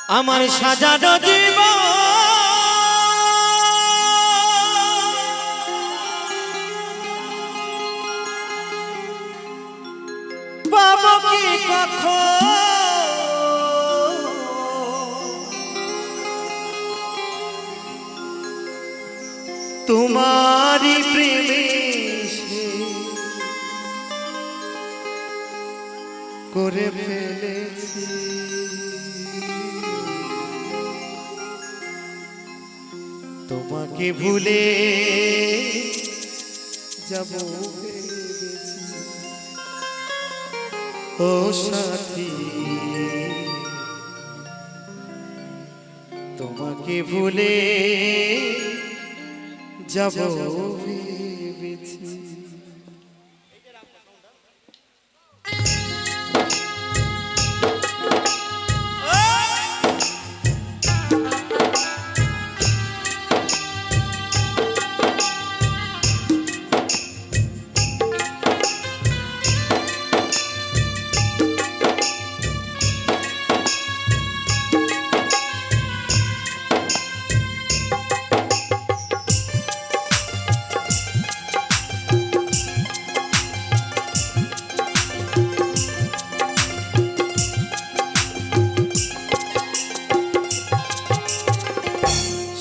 আমার সাজানো জীবন পাবো কি কখন তোমারি প্রেমে করে ফেলেছি তোমাকে ভুলে যাব ও সাথী তোমাকে ভুলে যাব ভেবেছি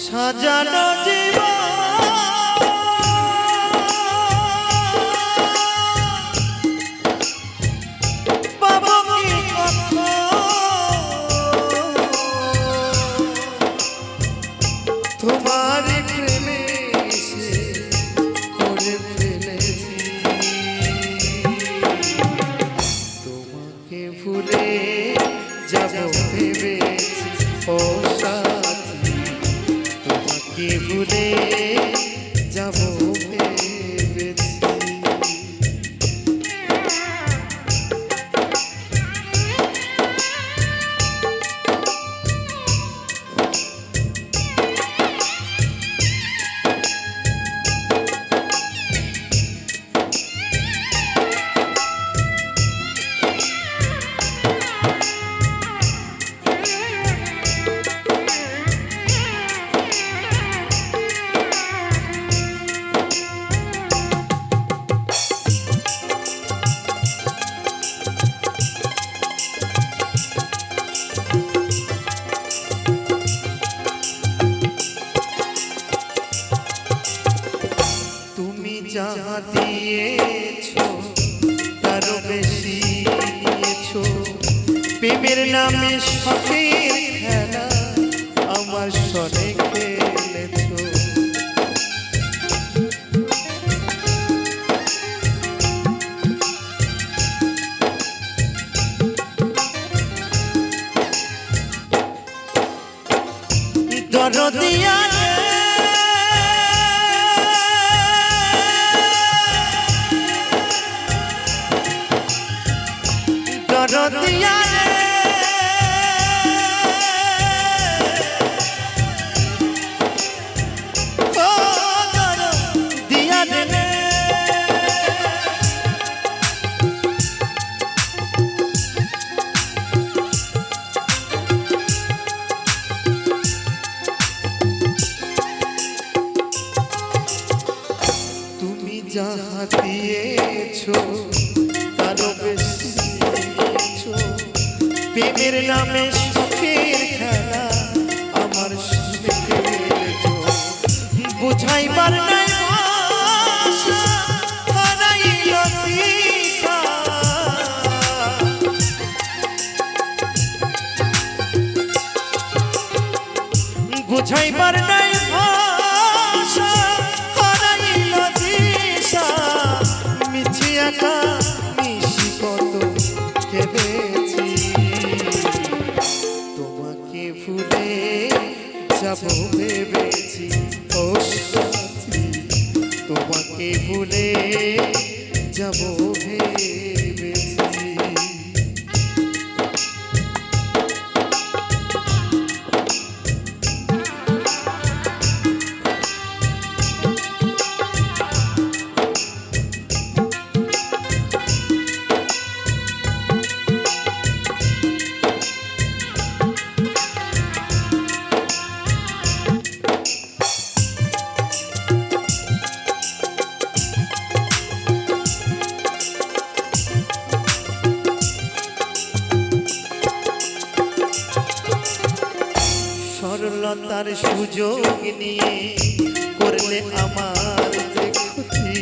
সাজানো জীবন পাবো কি কখন তোমার প্রেমে করে ফেলেছি তোমাকে ভুলে যাব ভেবেছি ও কে ভুলে যাব ভেবেছি যাহা দিয়েছো তারও বেশি দিয়েছো প্রেমের নামে শখের খেলা আমার সনে খেলেছো দরদিয়া দিয়া দিয়া রে তুমি যাহা দিয়েছো তারও বেশি প্রেমের নামে সুখের খেলা আমার সঙ্গে খেলেছো বুঝাইবার নাই ভাষা হারাইল দিশা বুঝাইবার নাই ভাষা হারাইল দিশা মিছি একা মিশি কত কেঁদেছি তোমাকে ভুলে যাব ভেবেছি ও সাথী তোমাকে ভুলে যাব ভেবেছি সরলতার সুযোগ নিয়ে করলে আমার যে ক্ষতি,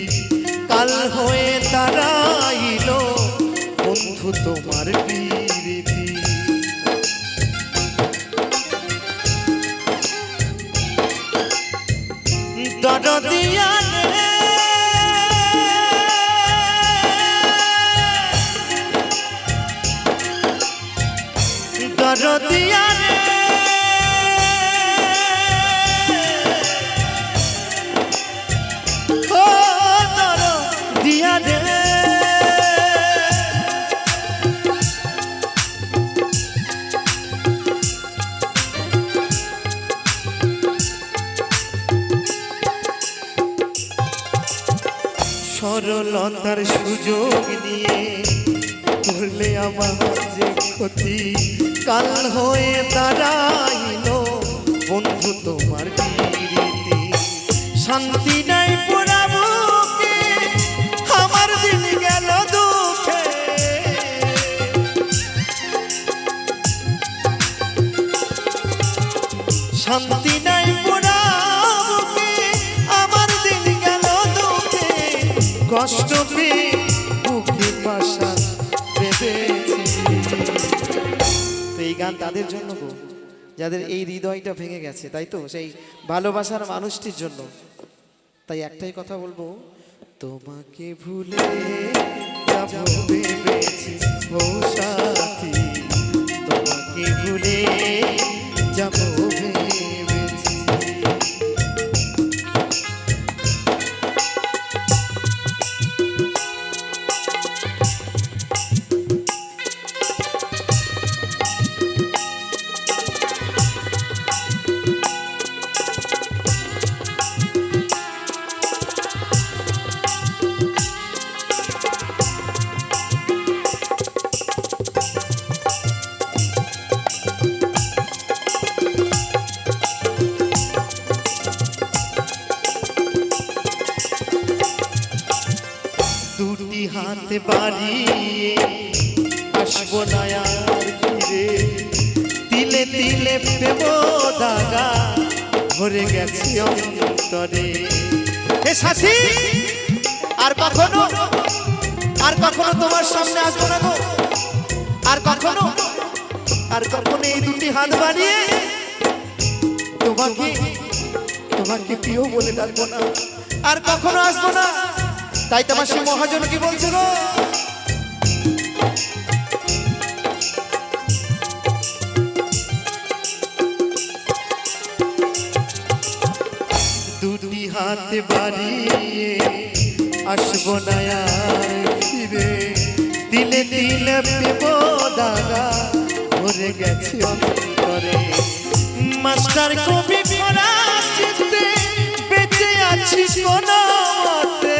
কাল হয়ে দাঁড়াইল বন্ধু তোমার প্রীতি। দরদিয়া রে দরদিয়া রে ও দরদিয়া রে সরলতার সুযোগ নিয়ে করলে আমার যে ক্ষতি, কাল হয়ে দাঁড়াইল বন্ধু তোমার প্রীতি। শান্তি নাই পোড়া বুকে আমার দিন গেল দুঃখে, শান্তি নাই পোড়া বুকে আমার দিন গেল দুঃখে, কষ্ট পেয়ে বুকে পাশা বেঁধেছি। তো এই গান তাদের জন্য গো, যাদের এই হৃদয়টা ভেঙে গেছে, তাই তো, সেই ভালোবাসার মানুষটির জন্য। তাই একটাই কথা বলবো, তোমাকে ভুলে যাব ভেবেছি ও সাথী, তোমাকে ভুলে যাব ভেবেছি। দুটি হাতে বাড়িয়ে আসবো না আর ফিরে, তিলে তিলে প্রেম দাগা ভরে গেছে অন্তরে। হে সাথী, আর কখনো তোমার সামনে আসবো না গো, আর কখনো এই দুটি হাত বাড়িয়ে তোমাকে প্রিয় বলে ডাকবো না, আর কখনো আসবো না। তাই তোমার সে মহাজন কি বলছে গো, দুটি হাত বাড়িয়ে আসবো না আর ফিরে, দিলে দিলে প্রেম দাগা ভরে গেছে অন্তরে। মাস্টার কবি করা চিত্তে বেঁচে আছি কোনো মতে,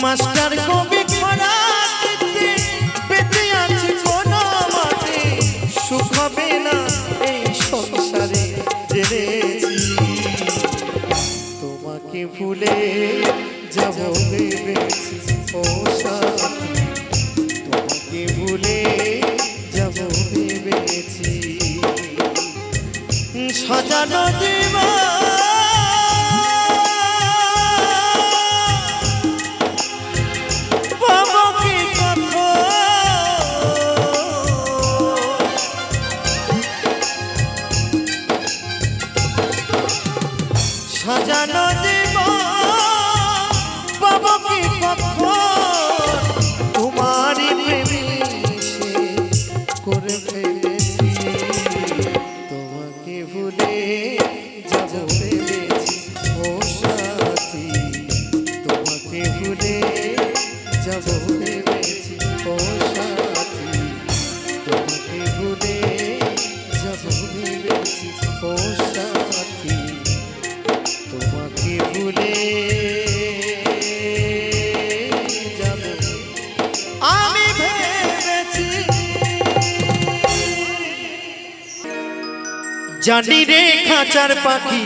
মাস্টার কবি করা চিত্তে বেঁচে আছি কোনো মতে, সুখ হবে না এই সংসারে জেনেছি। তোমাকে ভুলে যাব ভেবেছি ও সাথী, তোমাকে ভুলে যাব ভেবেছি। সাজানো জীবন পাবো কি কখন, সাজানো জীবন পাবো কি কখন, তোমারই প্রেমে সে করে ফেলেছি। তোমাকে ভুলে যাব ভেবেছি ও সাথী, তোমাকে ভুলে যাব ভেবেছি ও সাথী, তোমাকে ভুলে যাব ভেবেছি ও সাথী, তোমাকে ভুলে যাব আমি ভেবেছি। জানি রে খাঁচার পাখি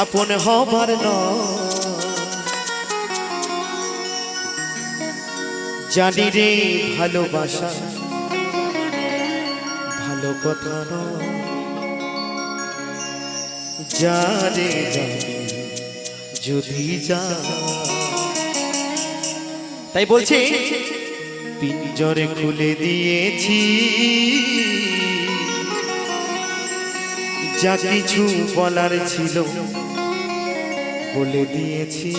আপন হবার নয়, জানি রে ভালোবাসা ভালো কথা নয়, জানে যাবে যদি যা। তাই বলছে পিঞ্জরে খুলে দিয়েছি যা কিছু বলার ছিল বলে দিয়েছি,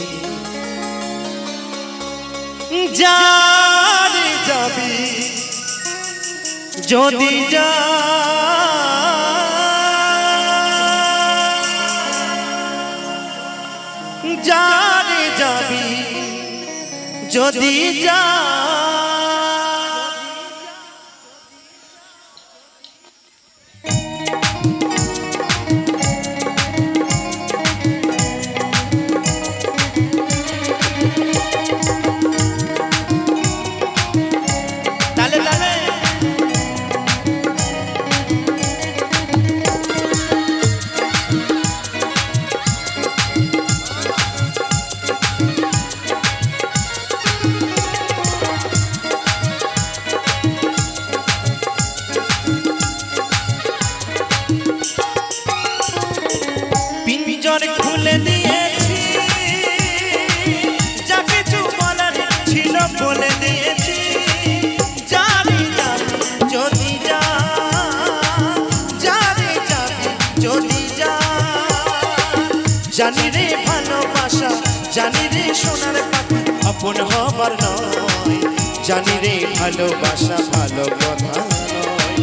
জানে যাবি যদি যা। জানে যাবি যদি যা। পিঞ্জর খুলে দিয়েছি যা কিছু বলার ছিল বলে দিয়েছি, জানি যাবি যদি যা। জানি যাবি যদি যা। জানি রে ভালোবাসা জানি রে সোনার পাখি আপন হবার নয়, জানি রে ভালোবাসা ভালো কথা নয়,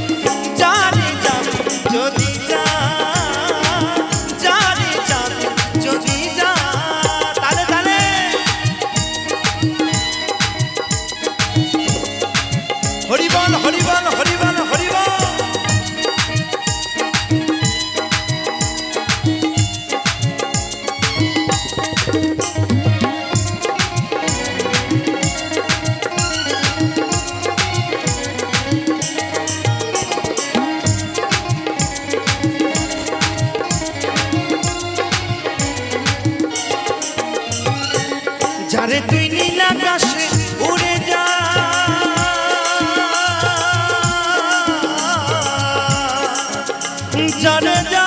জানি যাবি যদি যা। হরিবল হরিবল হরিবল হরিবল। যারে তুই নীল আকাশে উড়ে যা, জানে যা।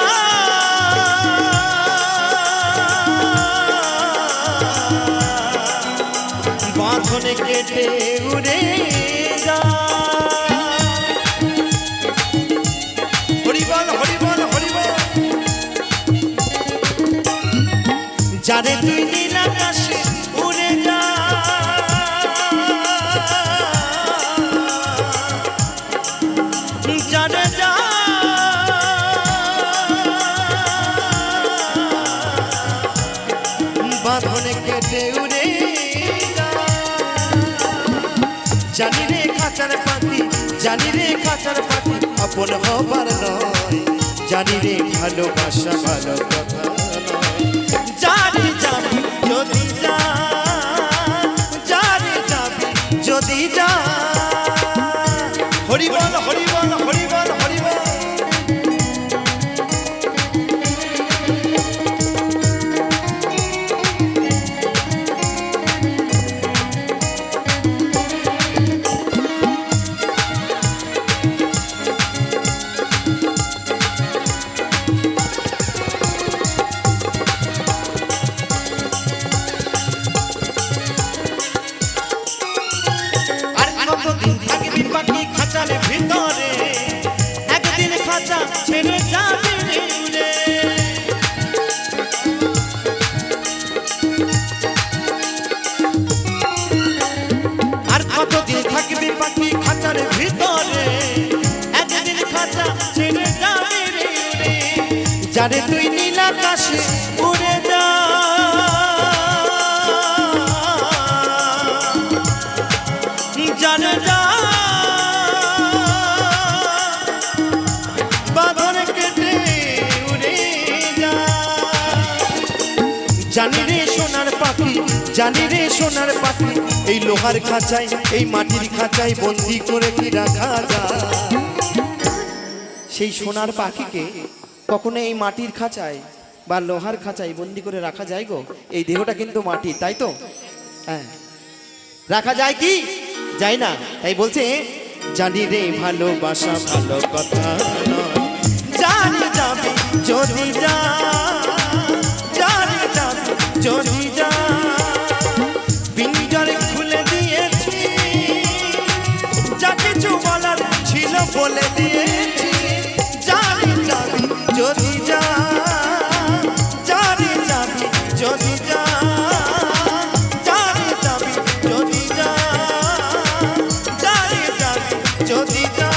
বাঁধনে কেটে উড়ে যা। হরিবল হরিবল হরিবল। যারে তুই নীল আকাশে উড়ে যা, জানে যা। বাঁধনে কেটে উড়ে যা। জানি রে খাঁচার পাখি জানি রে খাঁচার পাখি আপন হবার নয়, জানি রে ভালোবাসা ভালো কথা নয়, জানি যাবি যদি যা। জানি যাবি যদি যা। হরিবল হরিবল হরিবল হরিবল। ভিতরে একদিন খাঁচা ছেড়ে যাবে রে উড়ে। আর কতদিন থাকবি পাখি খাঁচার ভিতরে, একদিন খাঁচা ছেড়ে যাবে রে উড়ে। যারে তুই নীল আকাশে উড়ে যা, জানে যা। জানি রে সোনার পাখি জানি রে সোনার পাখি এই লোহার খাঁচায় এই মাটির খাঁচায় বন্দি করে কি রাখা যায়। সেই সোনার পাখিকে কখনো এই মাটির খাঁচায় বা লোহার খাঁচায় বন্দি করে রাখা যায় গো? এই দেহটা কিন্তু মাটি, তাই তো? হ্যাঁ, রাখা যায় কি? যাই না, তাই বলছে জানি রে ভালোবাসা ভালো কথা নয়, জানি যাবি যদি যা, জানি যাবি যদি যা, পিঞ্জরে খুলে দিয়েছি, যা কিছু বলার ছিল বলে দিয়েছি, জানি যাবি যদি যা, জানি যাবি যদি যা, জানি যাবি যদি যা, জানি যাবি যদি যা,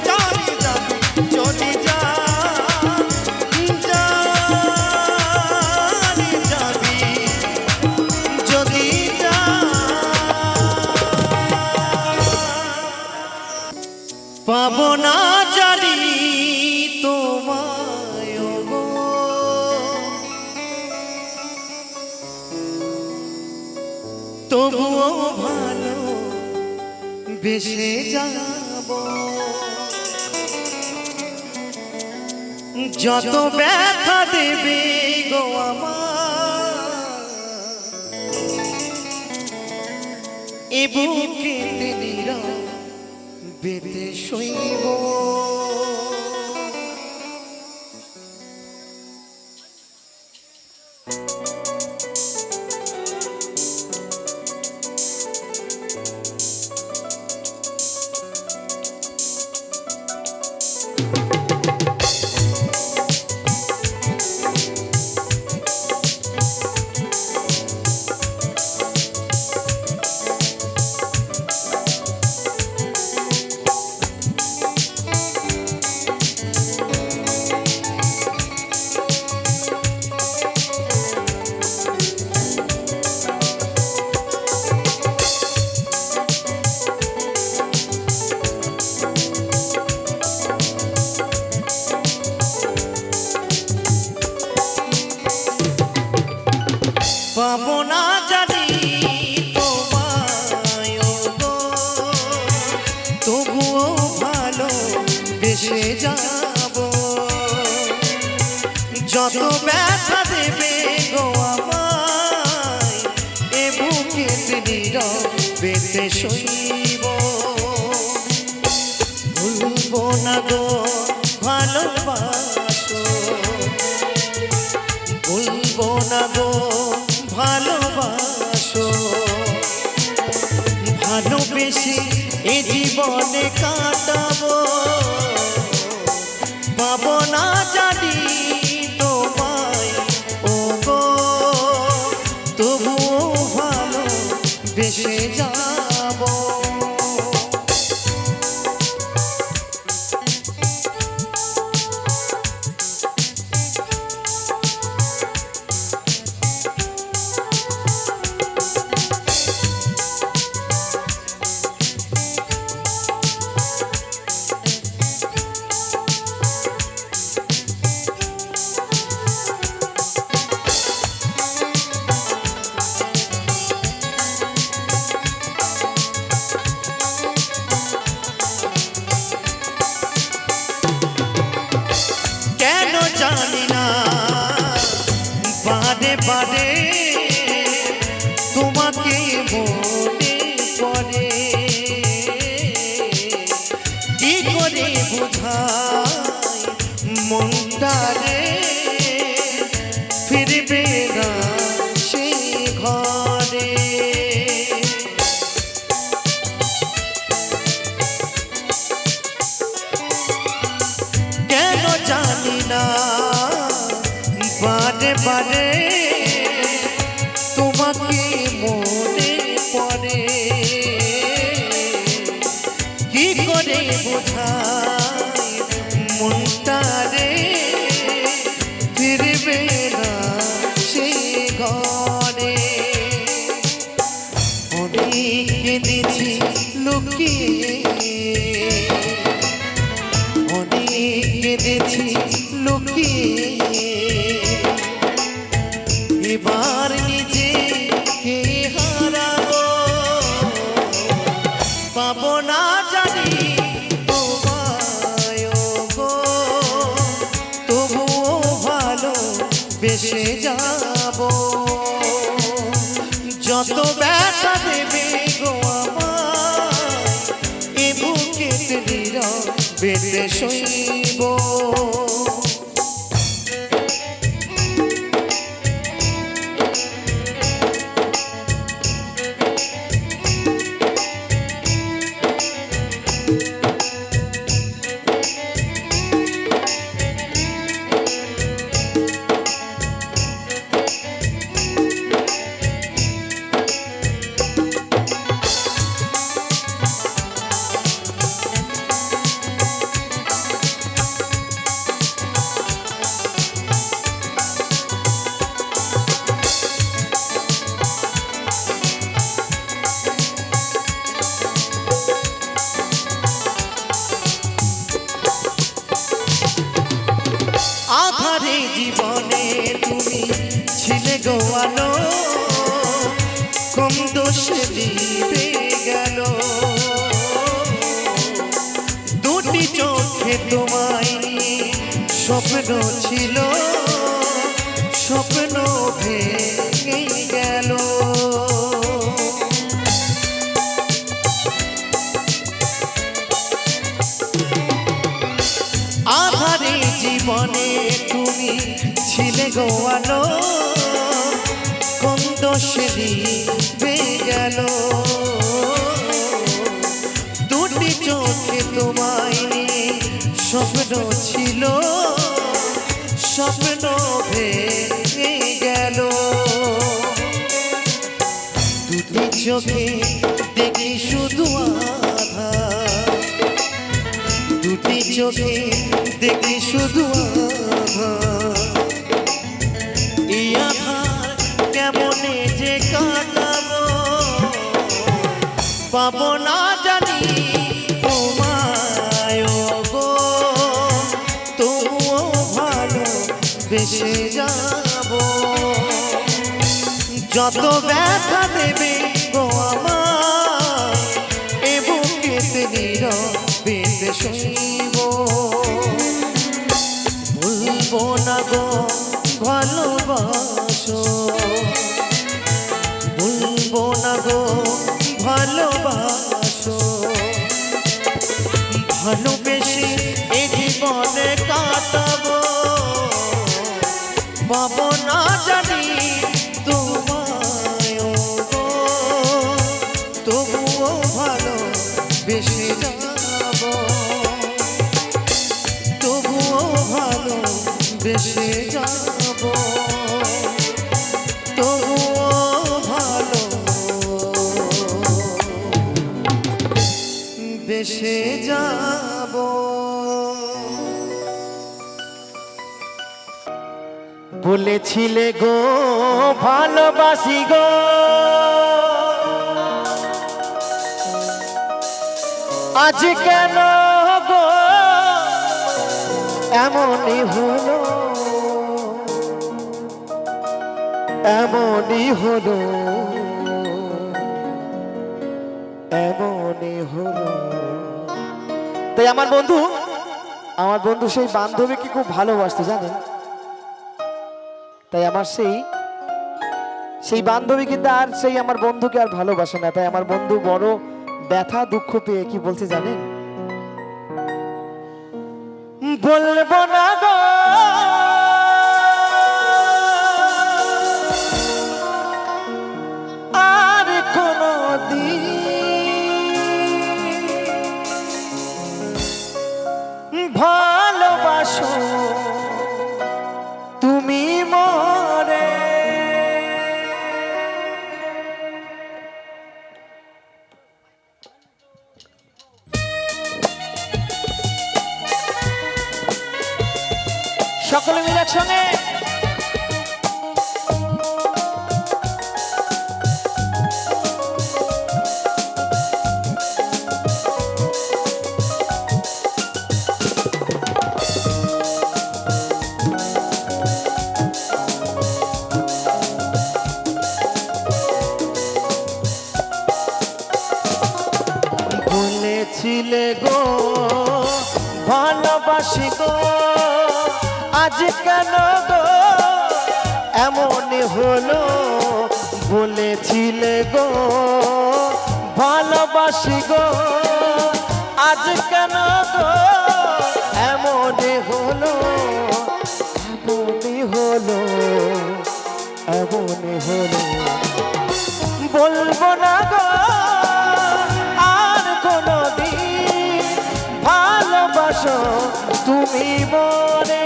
জানি যাবি যদি যা, জানি যাবি যদি যা। পাবো না জানি তোমায় গো, তবুও ভালো বেসে যাব, যত ব্যথা দেবে গো আমার এ বুকেতে নীরব বেঁধে শৈব। পাবো না জানি তোমায় গো, তবুও ভালো বেসে যাব, যত ব্যথা দেবে গো আমায় এ বুকেতে নীরব বেঁধে শৈব। ভুলবো না গো ভালোবাসো, ভুলবো না গো ভালোবাসো, ভালোবেসে এ জীবনে কাটাবো, পাবো না জানি তোমায় ও গো, তবুও ভালো বেসে যাব। জানি না বারে বারে তোমাকে মনে পড়ে, কি করে বোঝাই মনটারে ফিরবে না সে ঘরে। কেন জানি না বারে বারে তোমাকে মনে পড়ে, কি করে বোঝাই মনটারে ফিরবে না সে ঘরে। অনেক কেঁদেছি লুকিয়ে, অনেক কেঁদেছি লুকিয়ে, এবার নিজেকে হারাবো, পাবো না জানি তোমায় গো, তবুও ভালো বেসে যাব, যত ব্যথা দেবে গো সইব। আধারে জীবনে তুমি ছিলে গো আলো, কম দোষে দিতে গেল। দুটি চোখে তোমায় স্বপ্ন ছিল, স্বপ্ন ভেঙে গেল। আধারে জীবনে তুমি ছিলে গো আলো, কোন দোষে দিবে গেল। দুটি চোখে তোমায় স্বপ্ন ছিল, স্বপ্ন ভেঙে গেল। দুটি চোখে দেখি শুধু আধার, দুটি চোখে দেখি শুধু আধার। এই আধার কেমনে যে কাটাবো, পাবো না জানি তোমায় গো। তবুও ভালো বেসে যাবো, যত ব্যথা দেবে গো আমার, এ বুকেতে নীরবে সইব। ভুলবো না গো ভালোবাসো, ভুলবো না গো ভালোবাসো। ভালোবেসে এ জীবনে কাটাবো, পাবো না জানি তোমায় গো। তবুও ভালো বেসে যাবো, তবুও ভালো বেসে যাবো, তবুও ভালো বেসে যাবো। বলেছিলে গো ভালোবাসি গো, আজ কেন গো এমনই হলো, এমনই হলো, এমনই হলো। তাই আমার বন্ধু সেই বান্ধবীকে খুব ভালোবাসতো জানেন। তাই আমার সেই বান্ধবীকে আর সেই আমার বন্ধুকে আর ভালোবাসে না। তাই আমার বন্ধু বড় ব্যথা দুঃখ পেয়ে কি বলছে জানেন, বলবো না গো আর কোনো দিন, ভালোবাসো তুমি মরে। সকলে মিলে একসঙ্গে বলেছিলে গো ভালোবাসি গো, আজ কেন গো এমনই হলো। বলেছিলে গো ভালোবাসি গো, আজ কেন গো এমনে হলো এমনে হলো এমনে হলো বলবো না গো আর কোনদিন ভালোবাসো তুমি মনে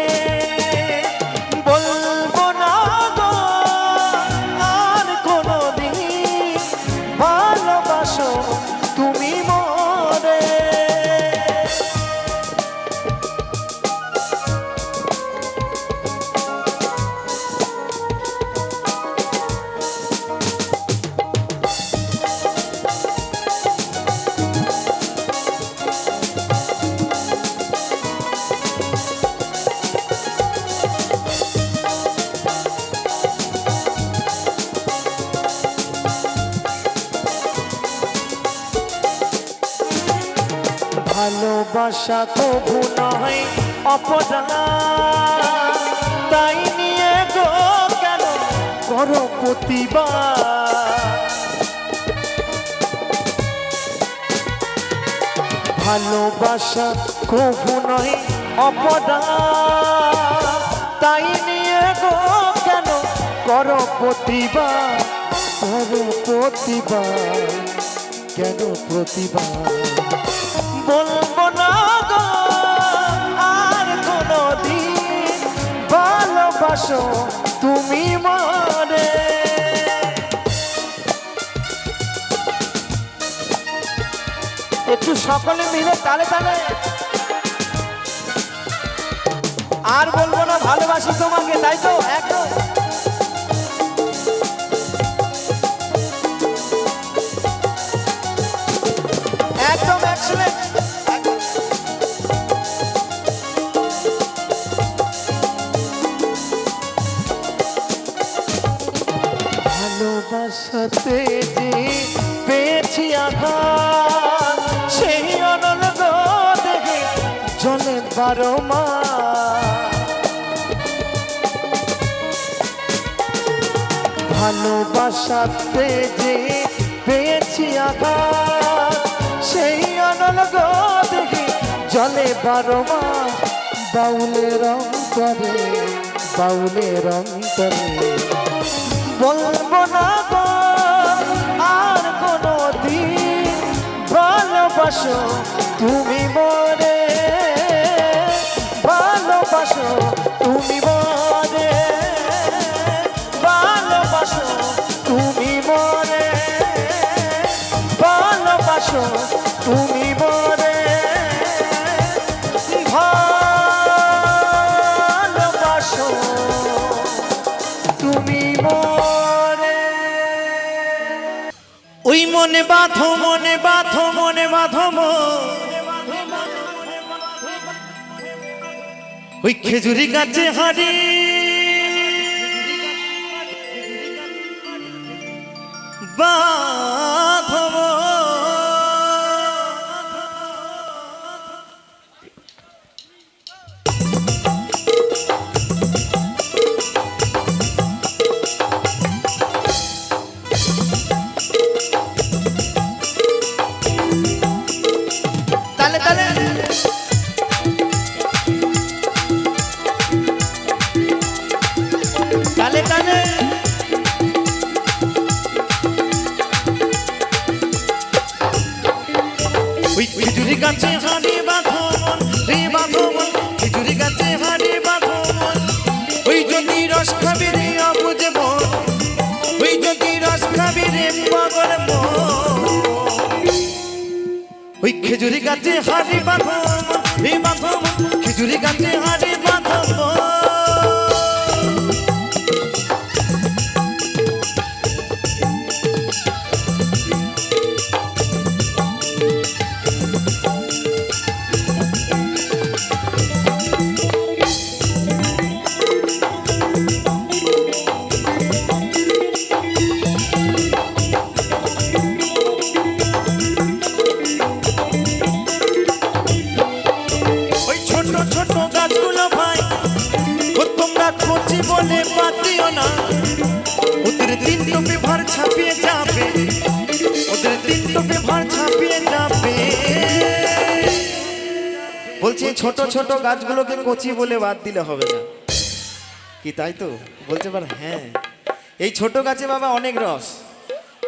বলবো না গো আর কোনদিন ভালোবাসো তুমি মনে ভালোবাসা কবু নয় অপরাধ তাই নিয়ে গো কেন করো প্রতিবাদ ভালোবাসা কবু নয় অপরাধ তাই নিয়ে গো কেন করো প্রতিবাদ কেন প্রতিবাদ বলবো না গো আর কোনদিন ভালোবাসো তুমি মনে একটু সকলে মিলে তালে তালে আর বলবো না ভালোবাসি তোমাকে তাই তো একদম একদম এক্সেলেন্ট ভালোবাসাতে যে পেয়েছি আঘাত সেই অনল গো দেখে জলে 12 মাস ভালোবাসাতে যে পেয়েছি আঘাত সেই অনল গো দেখে জলে 12 মাস বাউলের অন্তরে বলবো না গো আর কোনদিন ভালোবাসো তুমি মনে ভালোবাসো তুমি মনে ভালোবাসো তুমি মনে ভালোবাসো তুমি মনে ভালোবাসো তুমি মনে ওই মনে বাঁধো মনে বাঁধো মনে বাঁধো ওই খেজুরি গাছে হারি বাঁধো তালে তালে তালে তালে ওই খেজুরি গাছে হারি বাঁধো রে বাঁধো খেজুরি গাছে হারি বাঁধো ওই যদি রস খাবি রে অবুঝব ওই যদি রস খাবি রে পাগল ওই খেজুরি গাছে হারি বাঁধো রে বাঁধো খেজুরি গাছে হারি বাঁধো বলে পাতিও না ওদের দিন তো ব্যবহার ছাপিয়ে যাবে ওদের দিন তো ব্যবহার ছাপিয়ে যাবে বলছে ছোট ছোট গাছগুলোকে কচি বলে বাদ দিলে হবে না কি, তাই তো? বলতে পার হ্যাঁ, এই ছোট গাছে বাবা অনেক রস,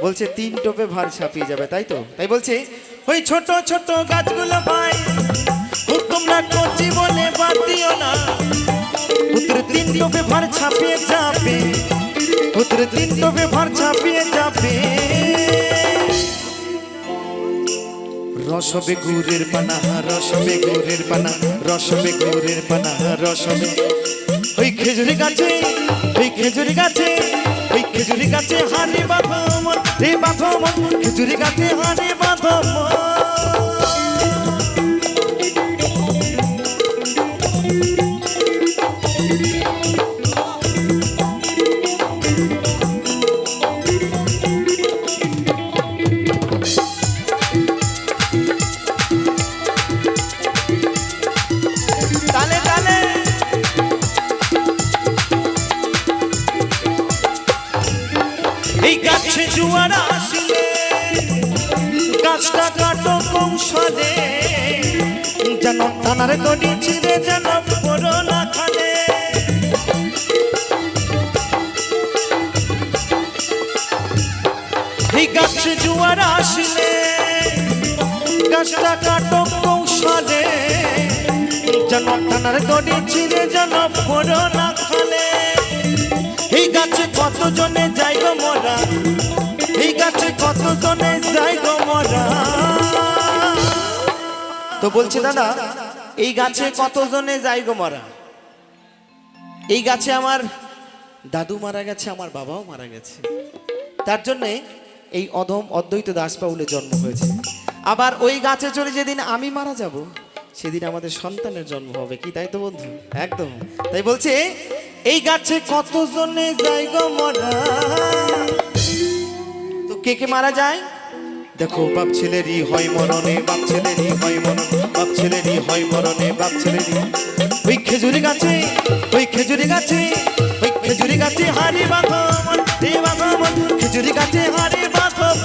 বলছে 3 টোপে ভার ছাপিয়ে যাবে, তাই তো? তাই বলছে ওই ছোট ছোট গাছগুলো ভাই তোমরা কচি বলে বাদ দিও না, পুত্র 3 টোপে ভার ছাপিয়ে যাবে, পুত্র 3 টোপে ভার ছাপিয়ে যাবে। রসবে গুড়ের পানা, রসবে গুড়ের পানা, রসবে গুড়ের পানা, রসবে ওই খেজুরি গাছে, ওই খেজুরি গাছে, ওই খেজুরি গাছে হারে বাঁধম রে বাঁধম, খেজুরি গাছে হারে বাঁধম। এই গাছে জুয়ার আসলে গাছটা কাটো কৌশলে, যেন থানার গড়ি ছিঁড়ে যেন পড়ো না খালে। এই গাছে জুয়ার আসলে গাছটা কাটো কৌশলে, যেন থানার গড়ি ছিঁড়ে যেন পড়ো না খালে। এই গাছে কত জনে যাই গো মরা, এই গাছে কত জনে যাই গো মরা। তো বলছে দাদা এই গাছে কত জনে যাই গো মরা, এই গাছে আমার দাদু মারা গেছে, আমার বাবাও মারা গেছে, তার জন্যে এই অধম অদ্বৈত দাস বাউলের জন্ম হয়েছে। আবার ওই গাছে চলে যেদিন আমি মারা যাব সেদিন আমাদের সন্তানের জন্ম হবে, কি তাই তো বন্ধু? একদম তাই বলছে এই গাছে কত জনে যাই গো মরা। তো কে কে মারা যায় দেখো, বাপ ছেলেরই হয় মরণে, বাপ ছেলেরই হয় মরণ, বাপ ছেলেরই হয় মরণে, বাপ ছেলেরই। ওই খেজুরি গাছে, ওই খেজুরি গাছে, ওই খেজুরি গাছে হারি বাঁধম রে বাঁধম, খেজুরি গাছে হারি বাঁধম।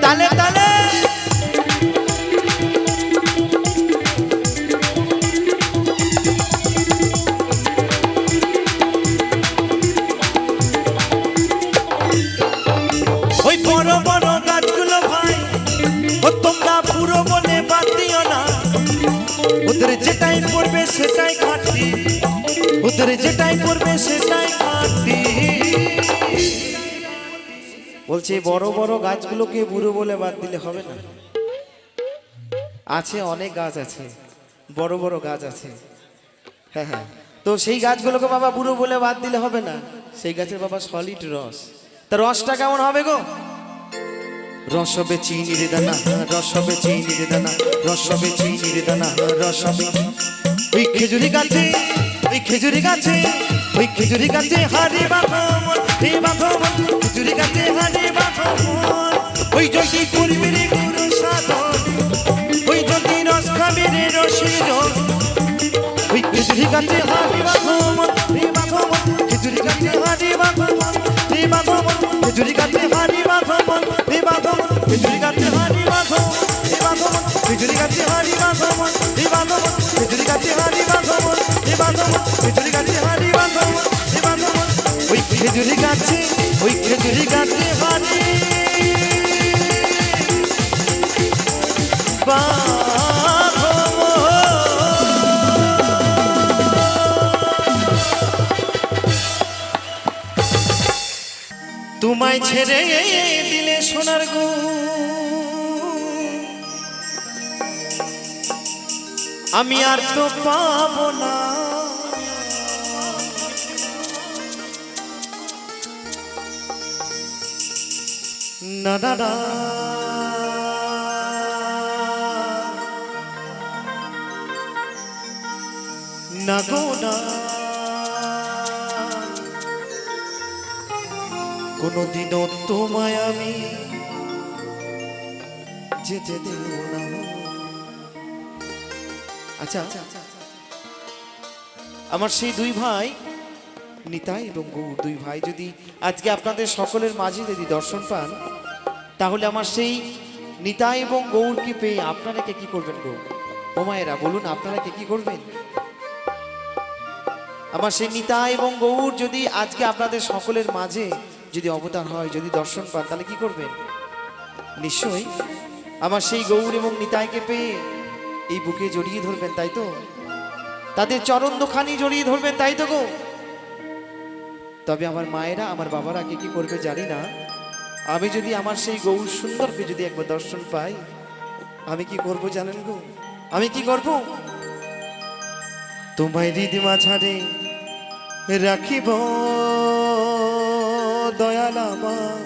তালে তালে ওই বড় বড় গাছগুলো ভাই ও তোমরা পুরো বলে বাদ দিও না, ওদের যেটাই পড়বে সেটাই খাটি, ওদের যেটাই পড়বে সেটাই খাটি। বলছে বড় বড় গাছগুলোকে বুড়ো বলে বাদ দিলে হবে না, আছে অনেক গাছ আছে, বড় বড় গাছ আছে, হ্যাঁ হ্যাঁ। তো সেই গাছগুলোকে বাবা বুড়ো বলে বাদ দিলে হবে না, সেই গাছের বাবা সলিড রস, তা রসটা কেমন হবে গো? রসবে চিনির দানা, রসবে চিনির দানা, রসবে চিনির দানা, রসবে ওই খেজুরি গাছে, ওই খেজুরি গাছে, ওই খেজুরি গাছে হারে বাঁধম রে বাঁধম, খেজুরি গাছে হারে বাঁধম। ওই যদি করবি রে গুরু সাধন, ওই যদি রস খাবি রে রসিজন, ওই খেজুরি গাছে হারে বাঁধম রে বাঁধম, খেজুরি গাছে হারে বাঁধম রে বাঁধম, খেজুরি গাছে হারে বাঁধম রে বাঁধম, খেজুরি গাছে হারে বাঁধম রে বাঁধম, খেজুরি গাছে হারে বাঁধম রে বাঁধম, খেজুরি গাছে হারে বাঁধম রে বাঁধম, খেজুরি গাছে হারে বাঁধম রে বাঁধম। ওই খেজুরি গাছে, ওই খেজুরি গাছে হারে বাঁধম। তোমায় ছেড়ে দিলে সোনার গো আমি আর তো পাবো না, না না না না গো না, কোনোদিনও তোমায় আমি যেতে দেব না। আচ্ছা, আমার সেই দুই ভাই নিতাই এবং গৌর, দুই ভাই যদি আজকে আপনাদের সকলের মাঝে যদি দর্শন পান, তাহলে আমার সেই নিতাই এবং গৌরকে পেয়ে আপনারা কে কি করবেন গো? ও মায়েরা বলুন, আপনারা কে কি করবেন? আমার সেই নিতাই এবং গৌর যদি আজকে আপনাদের সকলের মাঝে যদি অবতার হয়, যদি দর্শন পান, তাহলে কি করবেন? নিশ্চয়ই আমার সেই গৌর এবং নিতাইকে পেয়ে এই বুকে জড়িয়ে ধরবেন, তাই তো? তাদের চরণ দুখানি জড়িয়ে ধরবেন, তাই তো গো? তবে আমার মায়েরা, আমার বাবারা কে কি করবে জানি না, আমি যদি আমার সেই গৌর সুন্দরকে যদি একবার দর্শন পাই, আমি কি করব জানেন গো? আমি কি করব? তোমায় হৃদয় ছাড়ে রাখিব দয়াল আমার,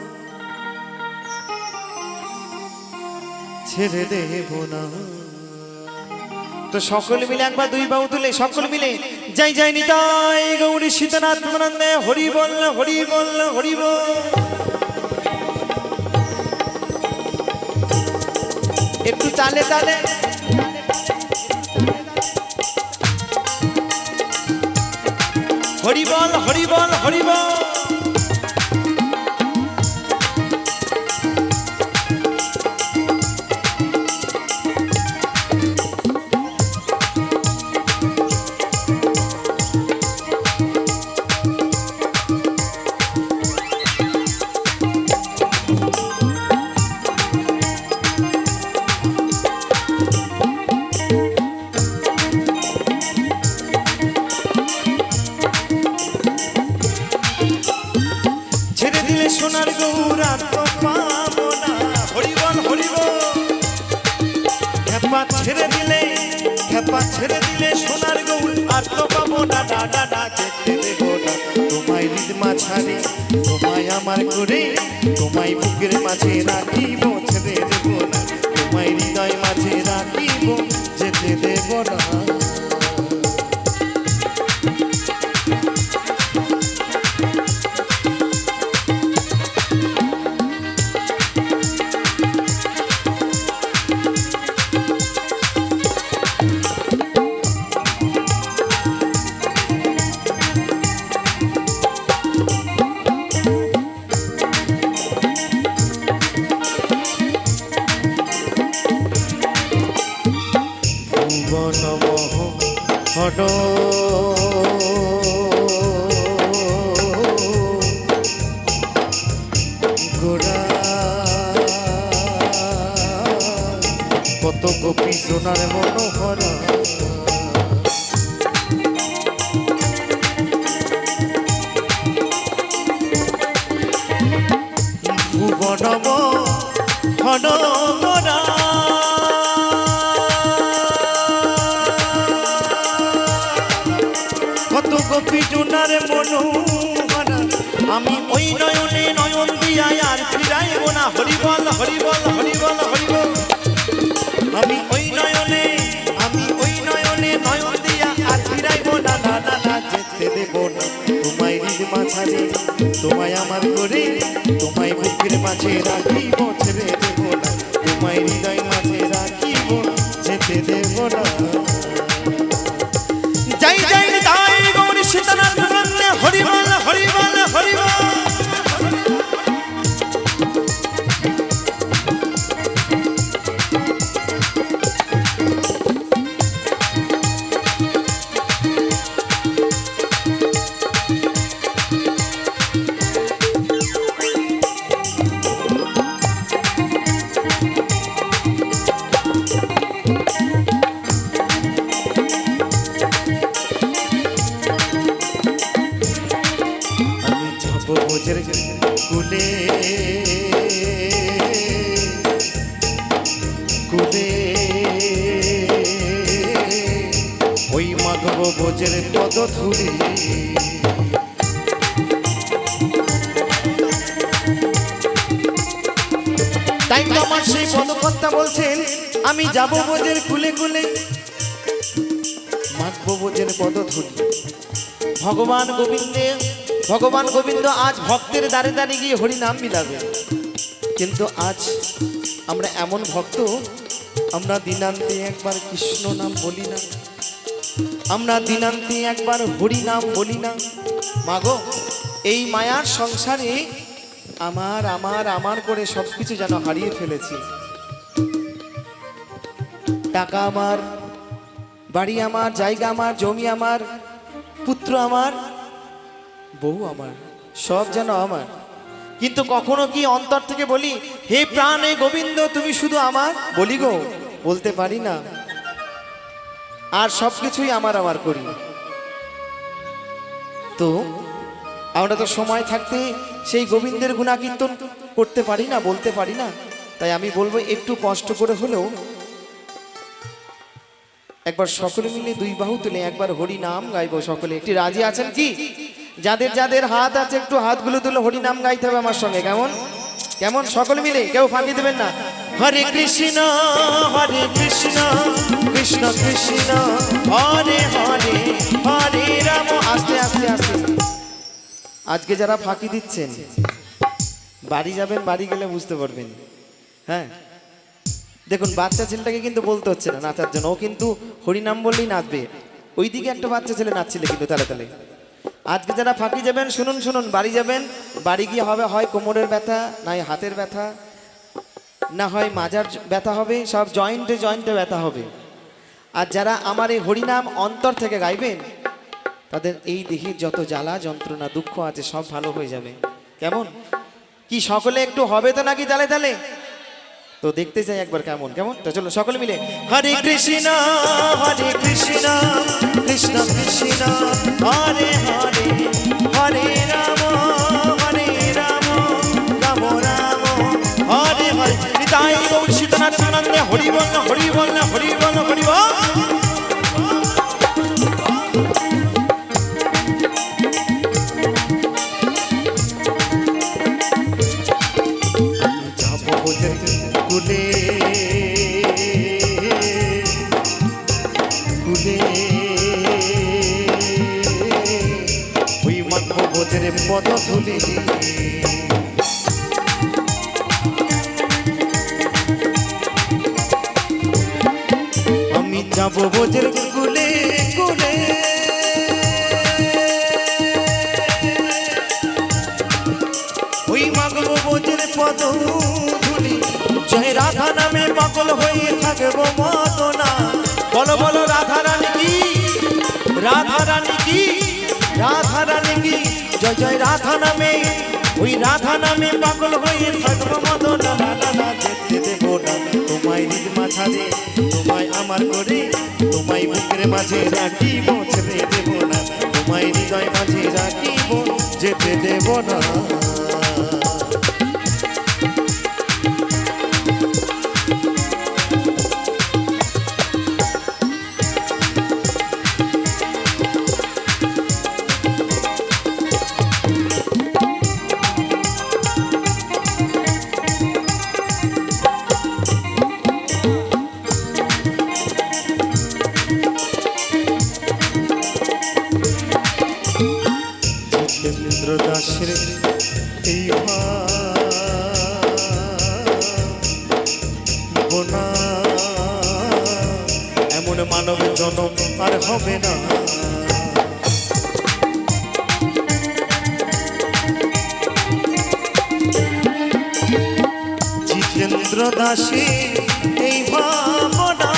ছেড়ে দেব না। তো সকলে মিলে একবার দুই বাহু তুলে সকলে মিলে যাই যাই নিতাই গৌরী সীতানাথ প্রেমানন্দে হরি বল হরি বল হরি বল। একটু তালে তালে হরি বল হরি বল হরি বল। সোনার গৌরা তো পাবো না, হরি বল হরি বল। খেপা ছেড়ে দিলে সোনার গৌর আর তো পাবো না, ডাডা ডাকে দেব না। তোমায় হৃদমা ছাড়ি তোমায় আমার করে, তোমায় বুকের মাঝে রাখিব ছেড়ে দেব না। তোমায় হৃদয় মাঝে রাখিব যেতে দেব না। গোরা কত গোপী সোনার মনোহরা, ভুবনব হনগরা কত গোপী সোনার মনোহরা। আমি ওই নয়নে নয়ন দিয়া আর ফিরাইব না, হরি বল হরি বল হরি বল হরি বল। আমি ওই নয়নে নয়ন দিয়া আর ফিরাইব না, না না না যেতে দেব না। তোমায় হৃদমা ছাড়ি তোমায় আমার করে, তোমায় বুকের মাঝে রাখিব ছেড়ে দেব না। তোমায় হৃদয় মাঝে রাখিব যেতে দেব না। যাই যাই তাই গৌরী সীতানাথ প্রেমানন্দে হরি বল হরি বল হরি বল। ভোজের কুলে কুলে ওই মাধব ভোজের পদ ধুলি। তাই তো আমার সেই পদকর্তা বলছেন, আমি যাব ভোজের কুলে কুলে মাধব ভোজের পদ ধুলি। ভগবান গোবিন্দের ভগবান গোবিন্দ আজ ভক্তের দ্বারে দ্বারে গিয়ে হরি নাম মিলাবে, কিন্তু আজ আমরা এমন ভক্ত, আমরা দিনান্তে একবার কৃষ্ণ নাম বলি না, আমরা দিনান্তে একবার হরি নাম বলি না। মাগো, এই মায়ার সংসারে আমার আমার আমার করে সবকিছু যেন হারিয়ে ফেলেছি। টাকা আমার, বাড়ি আমার, জায়গা আমার, জমি আমার, পুত্র আমার, বউ আমার, সব যেন আমার। কিন্তু কখনো কি অন্তর থেকে বলি, হে প্রাণে গোবিন্দ তুমি শুধু আমার? বলি গো, বলতে পারি না। আর সবকিছুই আমার আমার করি। তো আমরা তো সময় থাকতে সেই গোবিন্দের গুণাকীর্তন করতে পারি না, বলতে পারি না। তাই আমি বলবো, একটু কষ্ট করে হলেও একবার সকলে মিলে দুই বাহু তুলে একবার হরি নাম গাইবো। সকলে একটি রাজি আছেন কি? যাদের যাদের হাত আছে একটু হাতগুলো তুলে হরি নাম গাইতে হবে আমার সঙ্গে। কেমন কেমন? সকলে মিলে, কেউ ফাঁকি দেবেন না। হরে কৃষ্ণ কৃষ্ণ কৃষ্ণ হরে হরে, হরে রাম। আস্তে আস্তে আস্তে। আজকে যারা ফাঁকি দিচ্ছেন, বাড়ি যাবেন, বাড়ি গেলে বুঝতে পারবেন। হ্যাঁ, দেখুন বাচ্চা ছেলেটাকে কিন্তু বলতে হচ্ছে না নাচার জন্য, ও কিন্তু হরিনাম বললেই নাচবে। ওইদিকে একটা বাচ্চা ছেলে নাচছিল কিন্তু তালে তালে। আজকে যারা ফাঁকি যাবেন, শুনুন শুনুন, বাড়ি যাবেন, বাড়ি গিয়ে হবে হয় কোমরের ব্যথা, নয় হাতের ব্যথা, না হয় মাজার ব্যথা হবে, সব জয়েন্টে জয়েন্টে ব্যথা হবে। আর যারা আমার এই হরিনাম অন্তর থেকে গাইবেন, তাদের এই দেহের যত জ্বালা যন্ত্রণা দুঃখ আছে সব ভালো হয়ে যাবে। কেমন কি সকলে একটু হবে তো নাকি তালে তালে? তো দেখতে চাই একবার কেমন কেমন। তো চলো সকলে মিলে হরে কৃষ্ণ কৃষ্ণ কৃষ্ণ হরে হরে, হরে রাম রাম রাম হরে হরে। নিতাই গৌর সীতানাথ আনন্দে হরি বল হরি বল হরি বল হরি বল। কুলে কুলে ওই মাত্র বোঝের পদ ধুলি, আমি যাবো বোঝের কুলে কুলে, ওই মাগবো বোঝের পদ ধুলি। জয় রাধা নামে পাগল হয়ে থাকবো মদনা। বলো বলো রাধা রানী কি, রাধা রানী কি, রাধা রানী কি। জয় জয় রাধা নামে, ওই রাধা নামে পাগল হয়ে থাকবো মদনা। না যেতে দেবো না তোমায় নিজ মাঝারে, তোমায় আমার করে, তোমায় বুকের মাঝে রাখিব, ছেড়ে দেবো না তোমায় হৃদয় মাঝে রাখিব, যেতে দেবো না। দাসের এই ভাবনা, এমন মানব জনম আর হবে না। জিতেন্দ্র দাসের এই ভাবনা,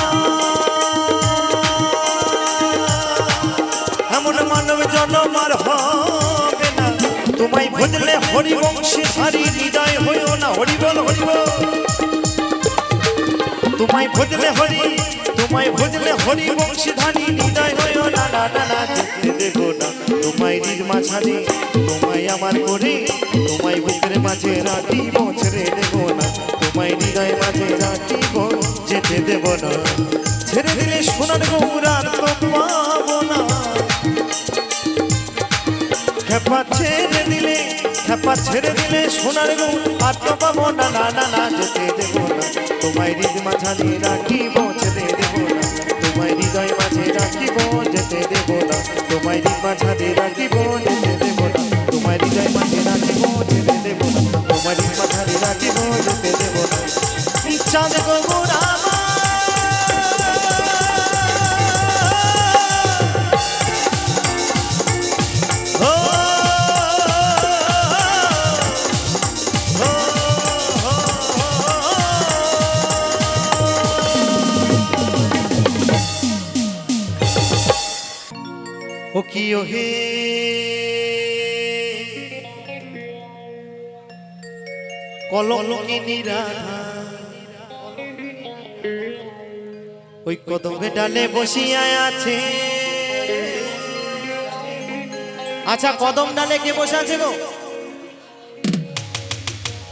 এমন মানব জনম আর হবে না। তোমায় ভজলে হরিবংশী হারি হৃদয় হইও না। হরি বল হরি বল। তোমায় ভজলে হরি, তোমায় ভজলে হরিবংশী ধারি হৃদয় হইও না। না না না যেতে দেবো না তোমায় নিজ মাঝারে, তোমায় আমার করে, তোমায় বুকের মাঝে রাখিব, ছেড়ে দেবো না তোমায় হৃদয় মাঝে রাখিব, যেতে দেবো না। ছেড়ে দিলে সোনার গৌরার তো পাবো না। খেপা ছেড়ে দিলে, খেপা ছেড়ে দিলে সোনার গৌ আর তো পাবো না। না না না যেতে দেবো না তোমায় হৃদ মাঝারে রাখিব, ছেড়ে দেবো না তোমায় হৃদয় মাঝে রাখিব, যেতে দেবো না তোমায় হৃদ মাঝারে রাখিব, যেতে দেবো না। ও কি ও হে কলঙ্কিনী রাধা ওই কদমে ডালে বসিয়া আছে। আচ্ছা কদম ডালে কে বসে আছে গো?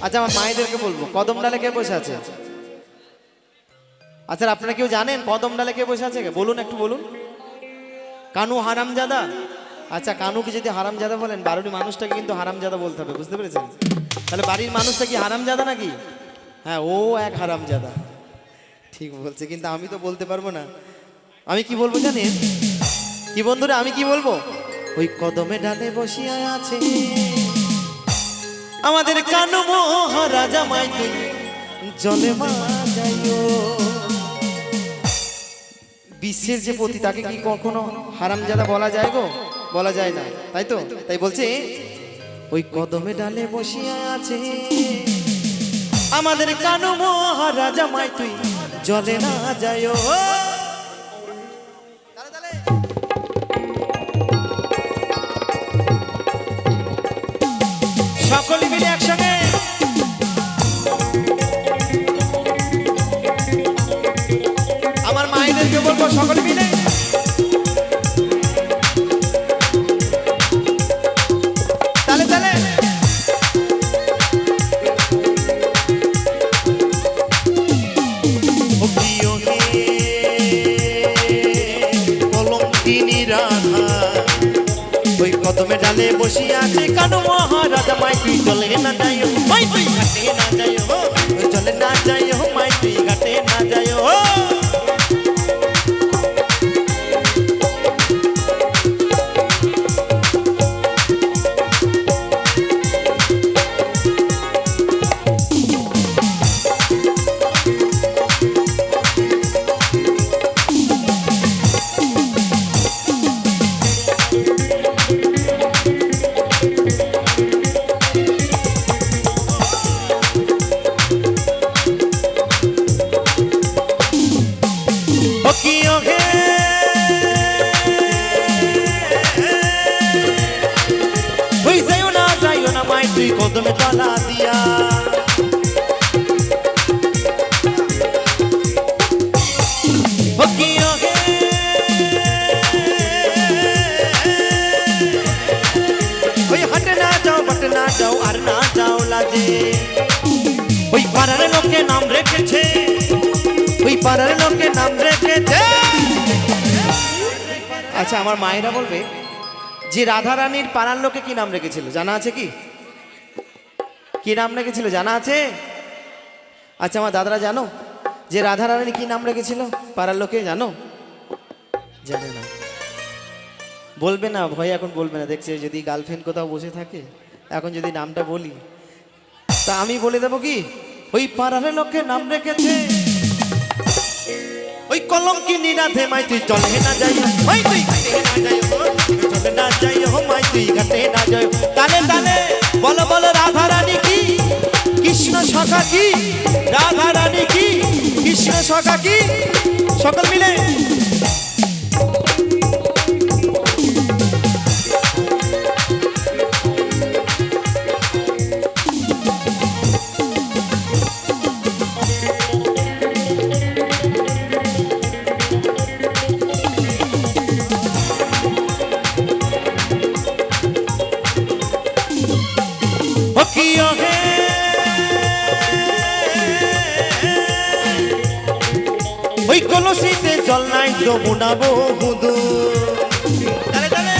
আচ্ছা আমার মায়েদেরকে বলবো কদম ডালে কে বসে আছে? আচ্ছা আপনারা কেউ জানেন কদম ডালে কে বসে আছে? বলুন একটু বলুন। কানু হারামজাদা। আচ্ছা কানুকে যদি হারামজাদা বলেন বাড়ির মানুষটাকে কিন্তু হারামজাদা বলতে হবে, বুঝতে পেরেছেন? তাহলে বাড়ির মানুষটা কি হারামজাদা নাকি? হ্যাঁ ও এক হারামজাদা, ঠিক বলছে, কিন্তু আমি তো বলতে পারবো না। আমি কি বলবো জানেন কি বন্ধুরা? আমি কি বলবো? ওই কদমে ডালে বসিয়া আছে আমাদের কানু মহারাজা মাই তুই জলে মা যাইও। বিশ্বের যে পতি তাকে কি কখনো হারামজাদা বলা যায় গো? বলা যায় না, তাই তো? তাই বলছে ওই কদমে ডালে বসিয়া আছে আমাদের কানু মহারাজা মাই তুই জলে না যাইও। সকলে মিলে একসঙ্গে আমার মায়েদেরকে বলবো সকলে মিলে তালে তালে কলঙ্কিনী রাধা ওই কদমে ডালে বসিয়া আছে কানু মহারাজা মাই তুই চলে না যাইও, মাই তুই ঘাটে না যাইও, চলে না যাইও, মাই তুই ঘাটে না যাইও। কদমে তালা দিয়া ওই হাটে না যাও বাটে না যাও আর না যাও লাজে। ওই পাড়ার লোকে নাম রেখেছে, ওই পাড়ার লোকে নাম রেখেছে। আচ্ছা আমার মায়েরা বলবে যে রাধা রানীর পাড়ার লোকে কি নাম রেখেছিল জানা আছে কি? কি নাম রেখেছিল জানা আছে? আচ্ছা আমার দাদারা জানো যে রাধা রানী কি নাম রেখেছিল পাড়ার লোকে? জানো? জানে না, বলবে না, ভয় এখন বলবে না। দেখছে যদি গার্লফ্রেন্ড কোথাও বসে থাকে এখন যদি নামটা বলি তা আমি বলে দেবো কি ওই পাড়ার লোকে নাম রেখেছে ওই কলঙ্কিনী রাধে মাই তুই চলে না যাই, মাই তুই ঘাটে না যাই, চলে না যাই, মাই তুই ঘাটে না যাই। তালে তালে বলো বলো রাধা রানী কি কৃষ্ণ সখা কি? রাধা রানী কি কৃষ্ণ সখা কি? সকল মিলে ওই কলসিতে জল নাই যমুনা বহুদু। তালে তালে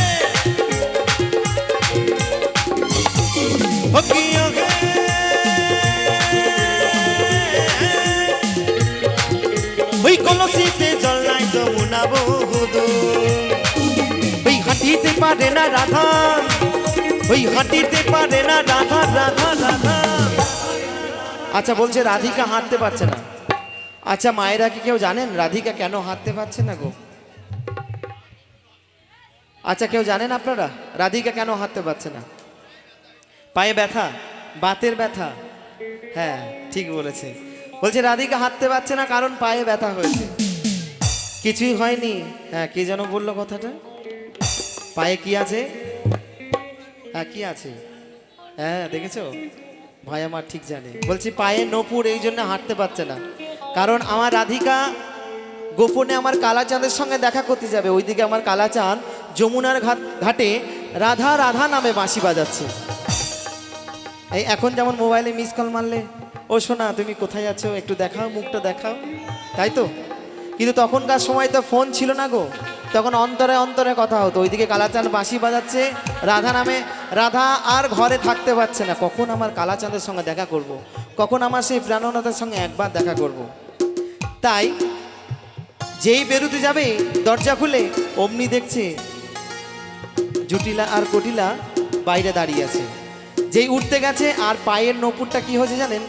ওই কলসিতে জল নাই যমুনা বহুদু। ওই হাঁটিতে পারে না রাধা, ওই হাঁটিতে পারে না রাধা রাধা রাধা। আচ্ছা বলছে রাধিকা হাঁটতে পারছে না। আচ্ছা মায়েরা কি কেউ জানেন রাধিকা কেন হাঁটতে পারছে না গো? আচ্ছা কেউ জানেন আপনারা রাধিকা কেন হাঁটতে পারছে না? পায়ে ব্যথা, বাতের ব্যথা। হ্যাঁ ঠিক বলেছে, বলছে রাধিকা হাঁটতে পারছে না কারণ পায়ে ব্যথা হয়েছে। কিছুই হয়নি। হ্যাঁ কে যেন বললো কথাটা? পায়ে কি আছে? হ্যাঁ কি আছে? হ্যাঁ দেখেছো, ভাই আমার ঠিক জানে। বলছি পায়ে নপুর, এই জন্য হাঁটতে পারছে না, কারণ আমার রাধিকা গোপনে আমার কালাচাঁদের সঙ্গে দেখা করতে যাবে। ওইদিকে আমার কালাচাঁদ যমুনার ঘাটে রাধা রাধা নামে বাঁশি বাজাচ্ছে। এই এখন যেমন মোবাইলে মিস কল মারলে, ও শোনা তুমি কোথায় আছো, একটু দেখাও, মুখটা দেখাও, তাই তো। কিন্তু তখনকার সময় তো ফোন ছিল না গো, তখন অন্তরে অন্তরে কথা হতো। ওইদিকে কালাচাঁদ বাঁশি বাজাচ্ছে রাধা নামে, রাধা আর ঘরে থাকতে পারছে না, কখন আমার কালাচাঁদের সঙ্গে দেখা করব, কখন আমার সেই প্রাণনাথের সঙ্গে একবার দেখা করব। তাই যেই বেরোতে যাবে দরজা খুলে অমনি দেখছে জুটিলা আর কটিলা বাইরে দাঁড়িয়ে আছে। যেই উঠতে গেছে আর পায়ের নপুরটা কি হয়েছে জানেন,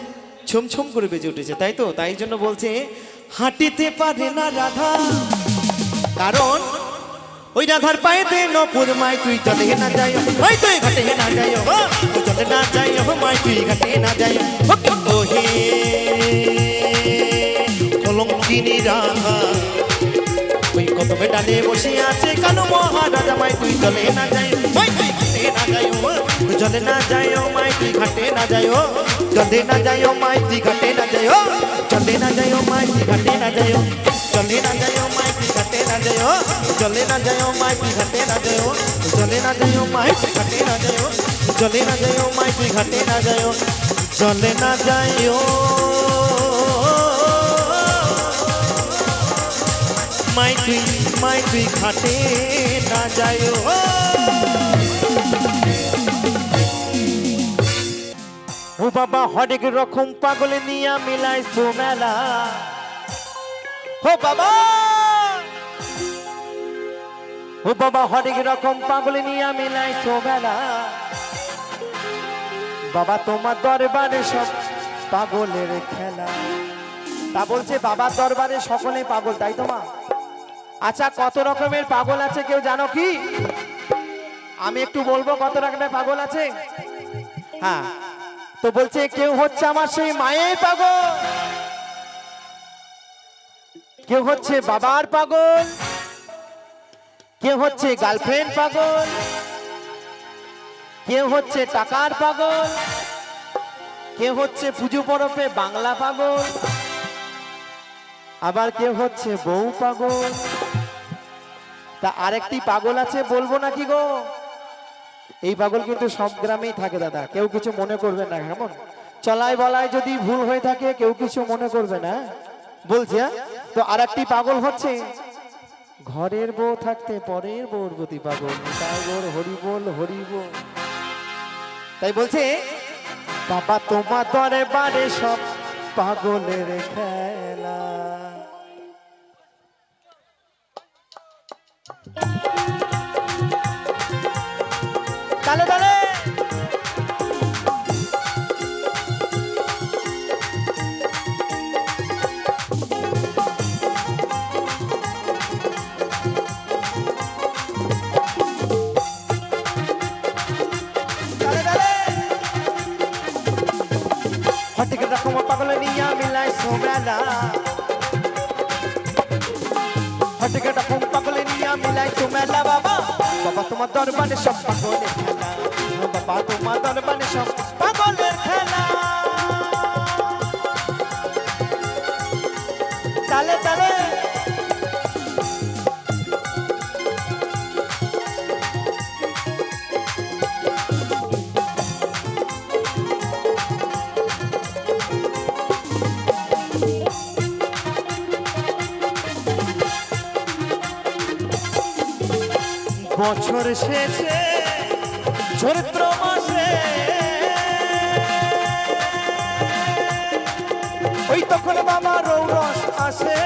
ছমছম করে বেজে উঠেছে, তাই তো। তাই জন্য বলছে হাঁটিতে পারে না রাধা, কারণ ওই রাধার পায়েতে নপুর। মাই তুই চলে না যাই, মাই তুই ঘাটে না যাই, ও চলে না যাই, মাই তুই ঘাটে না যাই। ও হে কলঙ্কিনী রাধা, ওই কদমে ডালে বসে আছে কালো মহারাজা। মাই তুই চলে না যাই, মাই তুই ঘাটে না যাই, চলে না যাই, মাই তুই ঘাটে না যাই, চলে না যাই, মাই তুই ঘাটে না যাই, চলে না যাই, মাই তুই ঘাটে না যাই, চলে না যাই, মাই তুই ঘাটে না যাই, চলে না যাই, মাই তুই ঘাটে না যাই, চলে না যাই, মাই তুই ঘাটে না যাই, চলে না যাই, মাই তুই ঘাটে না যাই, চলে না যাই, মাই তুই ঘাটে না যায়। ও বাবা হরেক রকম পাগলে নিয়া মিলাই মেলা, ও বাবা, ও বাবা হরেক রকম পাগলে নিয়া মিলাই মেলা। বাবা তোমার দরবারে সব পাগলের খেলা। তা বলছে বাবার দরবারে সকলে পাগল, তাই তো মা? আচ্ছা কত রকমের পাগল আছে কেউ জানো কি? আমি একটু বলবো কত রকমের পাগল আছে। হ্যাঁ, তো বলছে কেউ হচ্ছে আমার সেই মায়ের পাগল, কেউ হচ্ছে বাবার পাগল, কেউ হচ্ছে গার্লফ্রেন্ড পাগল, কেউ হচ্ছে টাকার পাগল, কেউ হচ্ছে পুজো পরবে বাংলা পাগল, আবার কেউ হচ্ছে বউ পাগল। তা আরেকটি পাগল আছে, বলবো নাকি গো? এই পাগল কিন্তু সব গ্রামেই থাকে দাদা, কেউ কিছু মনে করবে না, কেমন চলায় বলায় যদি ভুল হয়ে থাকে কেউ কিছু মনে করবে না, বলছি। তো আরেকটি পাগল হচ্ছে ঘরের বউ থাকতে পরের বউর প্রতি পাগল। হরি বল হরি বল। তাই বলছে বাবা তোমার দরবারে সব পাগলের খেলা। তালে তালে হটিক রকম পাগল নিয়া মিলাই সোমেলা, হটিক রকম পাগল নিয়া মিলাই সোমেলা। বাবা বাবা তোমার দরবারে সব পাগলের খেলা, বাবা তোমার দরবারে সব পাগলের খেলা। তালে তালে বছর শেষে চৈত্র মাসে ওই তখন বাবা রৌরস আসে।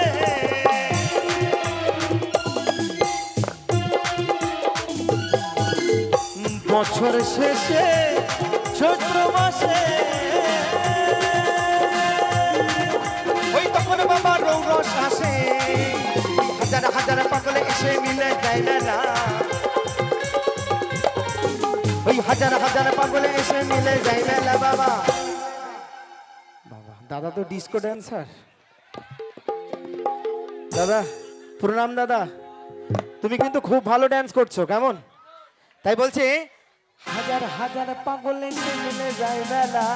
বছর শেষে চৈত্র মাসে ওই তখন বাবা রৌরস আসে। হাজার হাজার পাগলে এসে মিলে যায় মেলা, ওই হাজার হাজার পাগলে এসে মিলে যায় মেলা। বাবা বাবা দাদা তো ডিস্কো ড্যান্সার। দাদা প্রণাম দাদা, তুমি কিন্তু খুব ভালো ড্যান্স করছো, কেমন তাই বলছে হাজার হাজার পাগল এসে মিলে যায় বেলা।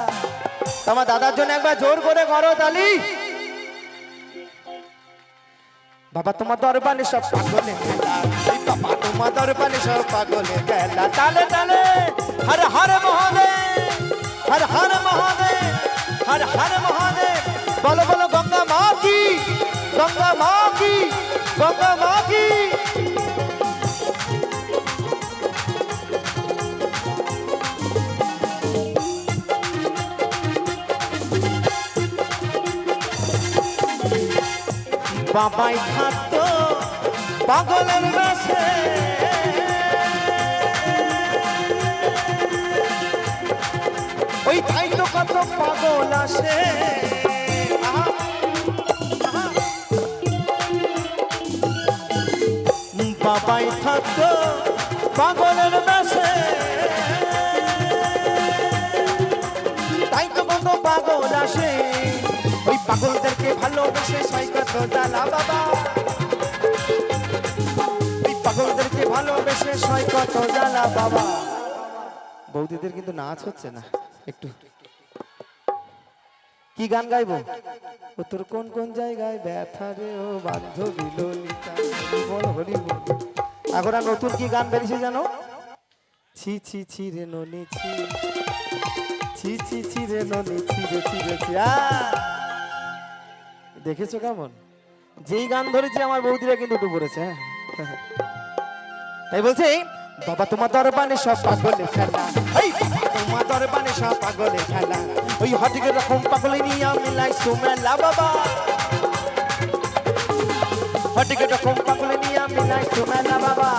তোমার দাদার জন্য একবার জোর করে করো তালি। বাবা তোমার দরবারে সব পাগলে খেলা, এই বাবা তোমার দরবারে সব পাগলে খেলা। তালে তালে হর হর মহাদেব, হর হর মহাদেব, হর হর মহাদেব। বলো বলো গঙ্গা মা কি, গঙ্গা মা কি, গঙ্গা মা কি। বাবাই থাকতো পাগলের বেশে, ওই তাই তো কত পাগল আসে। বাবাই থাকতো পাগলের বেশে, তাই তো কত পাগল আসে। ওই পাগলদেরকে ভালোবেসে সয় কত জ্বালা বাবা, ওই পাগলদেরকে ভালোবেসে সয় কত জ্বালা বাবা। বৌদিদের কিন্তু নাচ হচ্ছে না, একটু কি গান গাইবো? ও তোর কোন কোন জায়গায় ব্যথা রে ও বান্ধবী ললিতা, বল হরি বল। এখন আর নতুন কি গান বেরিয়েছে জানো? ছি ছি ছি রে ননি ছি, ছি ছি ছি রে ননি ছি রে ছি রে ছি। দেখেছো কেমন? যেই গান ধরেছি আমার বৌদিরা কিন্তু উঠে পড়েছে। তাই বলছে বাবা তোমার দরবারে সব পাগলে খেলা, এই তোমার দরবারে সব পাগলে খেলা। ওই হটিকে রকম পাগলে নিয়ে মিলাই সুমেলা বাবা, হটিকে রকম পাগলে নিয়ে মিলাই সুমেলা বাবা।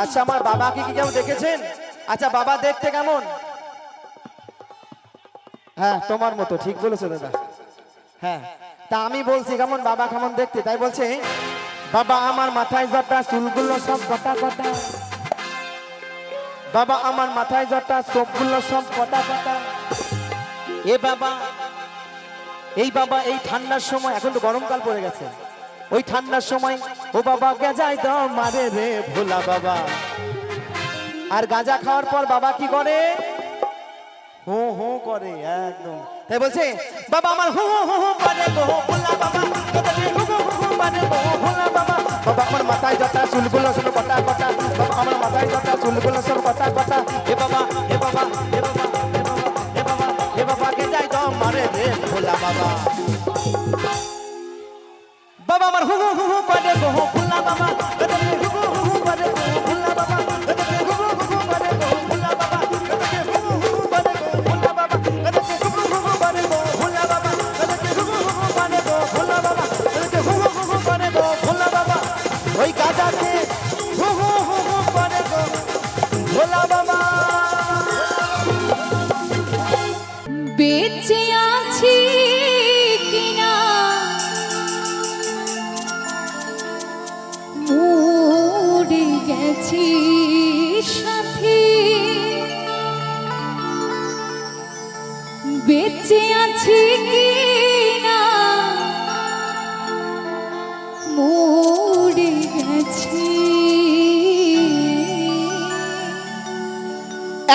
আচ্ছা আমার বাবাকে কি কেউ দেখেছেন? আচ্ছা বাবা দেখতে কেমন? হ্যাঁ তোমার মতো, ঠিক বলেছো দাদা। হ্যাঁ তা আমি বলছি কেমন বাবা কেমন দেখতে? তাই বলছে বাবা আমার মাথায় জটা চুলগুলো সব কটা কটা, বাবা আমার মাথায় জটা চোখগুলো সব কটা কটা। এ বাবা এই বাবা এই ঠান্ডার সময়, এখন তো গরমকাল পড়ে গেছে, ওই ঠান্ডার সময় ও বাবা গেজাই দাও মারে রে ভোলা বাবা। আর গাঁজা খাওয়ার পর বাবা কি করে? হো হো করে একদম। তাই বলছে বাবা আমার হো হো হো করে গো ভোলা বাবা, হো হো হো করে গো ভোলা বাবা। বাবা আমার মাথায় জটা চুলগুলো সব কটা কটা, বাবা আমার মাথায় জটা চুলগুলো সব কটা কটা। এ বাবা এ বাবা এ বাবা এ বাবা এ বাবা এ বাবা কে যাই তো মারে রে ভোলা বাবা। বাবা আমার হো হো হো করে গো ভোলা বাবা, হো হো হো করে গো ভোলা বাবা, হো হো হো করে গো ভোলা বাবা, ওই গাজাতে হু হু হু হু করে গো ভোলা বাবা। বেঁচে আছি কিনা মরে গেছি সাথী, বেঁচে আছি কিনা মরে গেছি।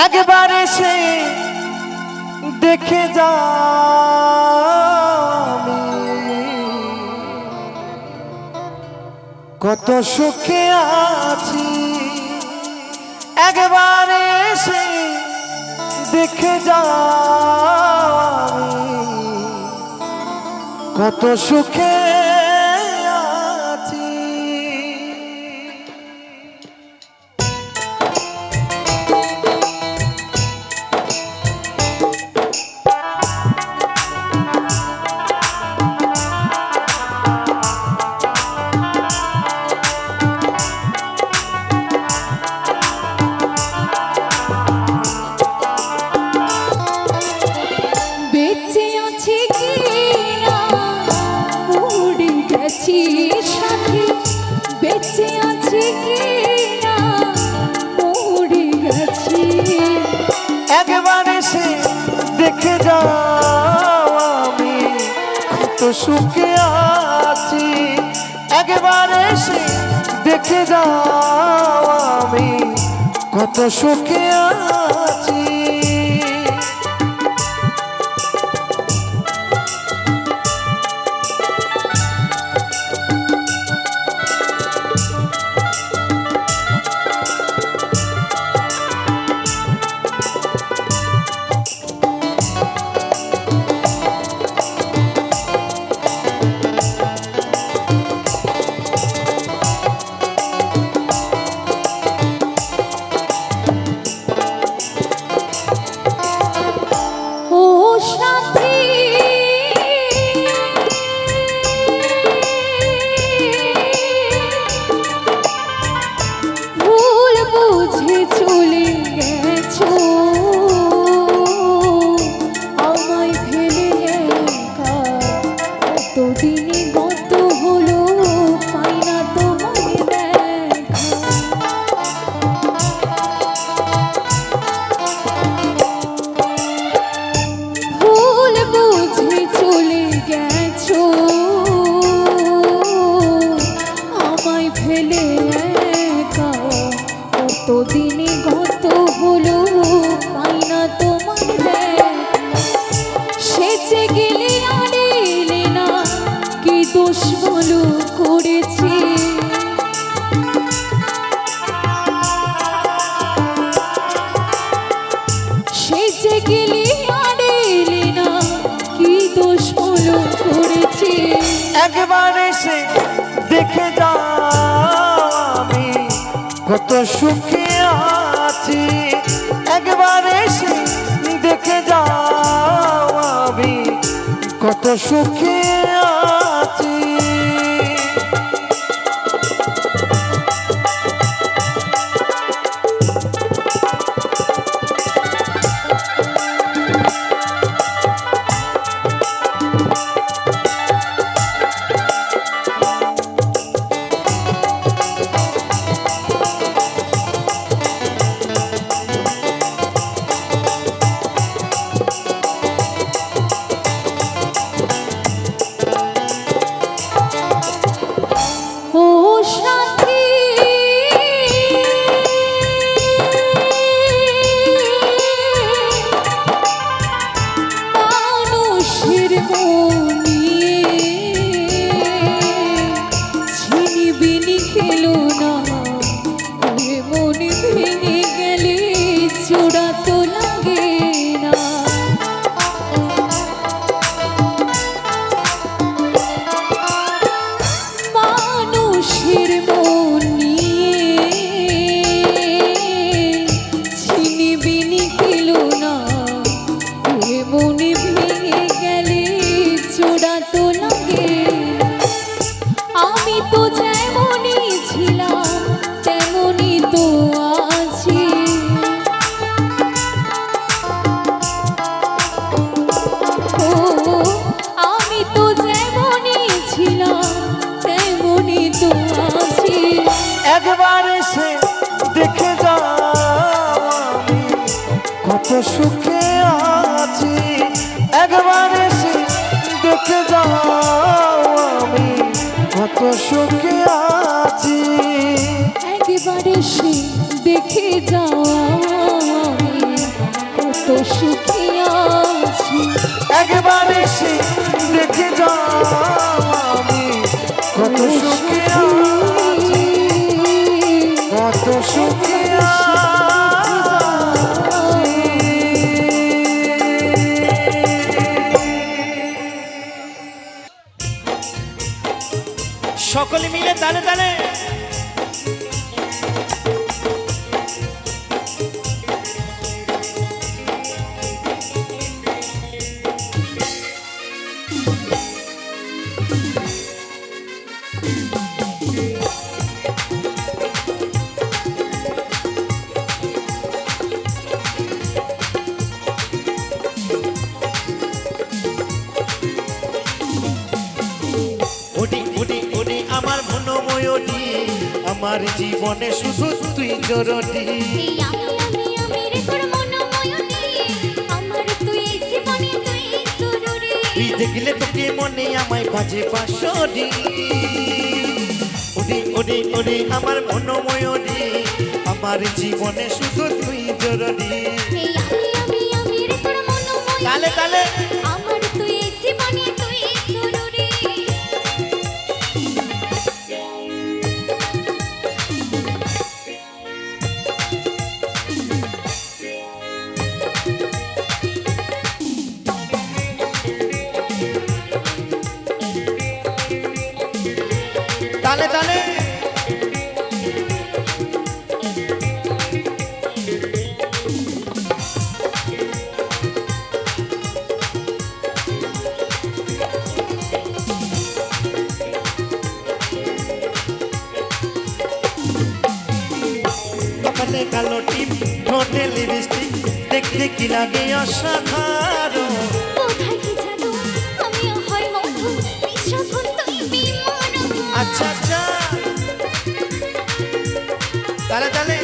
একবার এসে দেখে যা কত সুখে আছি। একবার এসে দেখে যা কত সুখে আছি। বেঁচে আছি কিনা মরে গেছি সাথী, বেঁচে আছি কিনা মরে গেছি। একবার এসে দেখে যাও আমি কত সুখে আছি। একবার এসে দেখে যাও আমি কত সুখে আছি। ও সাথী ভুল বুঝে চলে গেছো আমায় ফেলে একা কতদিনে গত হলো পাই না তোমায় দেখা ভুল বুঝে চলে গেছো আমায় ফেলে একা কতদিনে গত হলো পাই না তোমার দেখা সেচে গেলে আর এলে না কি দোষ বলো করেছি সেচে গেলে আর এলে না কি দোষ বলো করেছি একবার এসে দেখে যাও আমি কত সুখে আছি। একবার এসে দেখে যাও আমি কত সুখে আছি। ও সাথী মানুষের মন নিয়ে ছিনিবিনি খেলো না এ মন ভেঙে গেলে জোড়া তো লাগে না মানুষের মন নিয়ে ছিনিবিনি খেলো না এ মনে ভেঙে গেলে জোড়া তো লাগে না। আমি তো যেমনই ছিলাম তেমনই তো আছি ও আমি তো যেমনই ছিলাম তেমনই তো আছি একবার এসে দেখে যাও আমি কত সুখে আছি। একবার এসে দেখে যাও আমি কত সুখে আছি। একবার এসে দেখে যাও আমি কত সুখী আছি একবার এসে দেখে যাও আমি কত সুখে আছি। কত সুখে সকলে মিলে তালে তালে আমার জীবনে শুধু তুই জরুরি। তুই দেখলে তোকে মনে আমায় বাজে বাঁশরি। ওরে ওরে ওরে আমার মনোময়ূরী, আমার জীবনে শুধু তুই জরুরি। এই আমি রে তোর মনোময় তালে তালে আমার তুই জীবনে তুই জরুরি। তালে তালে কপালে কালো টিপ ঠোঁটে লিপস্টিক দেখতে কি লাগে অসাধারণ। কোথায় কি জানো আমি হয় মধু বিশ্বক্ষণ তুই বিমান। আচ্ছা আচ্ছা তালে তালে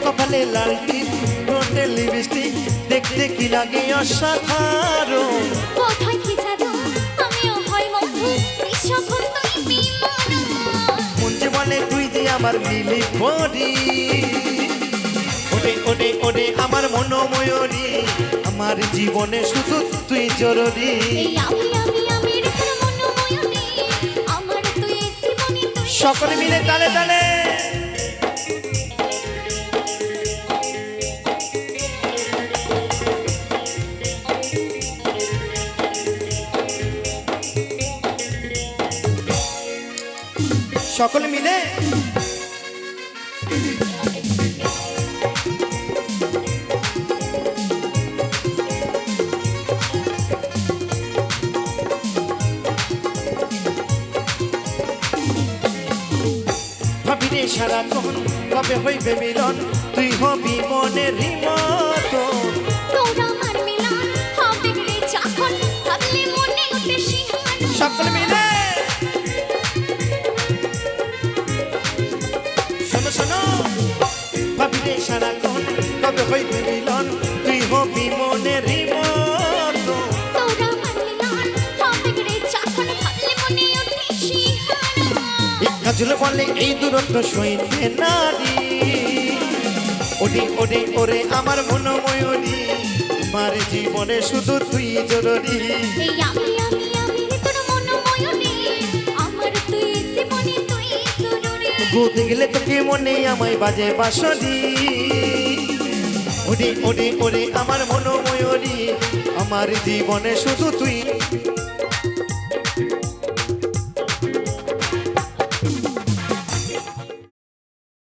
কপালে লাল টিপ ঠোঁটে লিপস্টিক দেখতে কি লাগে অসাধারণ। কোথায় কি জানো আমি হয় মধু বিশ্বক্ষণ তুই বিমান। মন যে বলে তুই যে আমার মিলি পরি, ওরে ওরে ওরে আমার মনোময়ূরী, আমার জীবনে শুধু তুই জরুরি। এই আমি রে তোর মনোময় আমার তুই জীবনে তুই সকলে মিলে তালে তালে সকলে মিলে ভাবিরে সারাক্ষণ কবে হইবে মিলন, তুই হবি মনের মতন। তোর আমার মিলন হবে রে যখন ভাবলে মনে ওঠে শিহরণ। সকলে মিলে শোনো শোনো, ভাবিরে সারাক্ষণ কবে হইবে মিলন, তুই হবি মনের মতন। তোর আমার মিলন হবে রে যখন ভাবলে মনে ওঠে শিহরণ। কাজল বলে এই দূরত্ব সইতে নারী, ওরে ওরে ওরে আমার মনোময়ূরী, আমার জীবনে শুধু তুই জরুরি। এই আমি রে তোর মনোময় আমার তুই জীবনে তুই জরুরি। বলতে গেলে তোকে মনে আমায় বাজে বাঁশরি, ওরে ওরে ওরে আমার মনোময়ূরী, আমার জীবনে শুধু তুই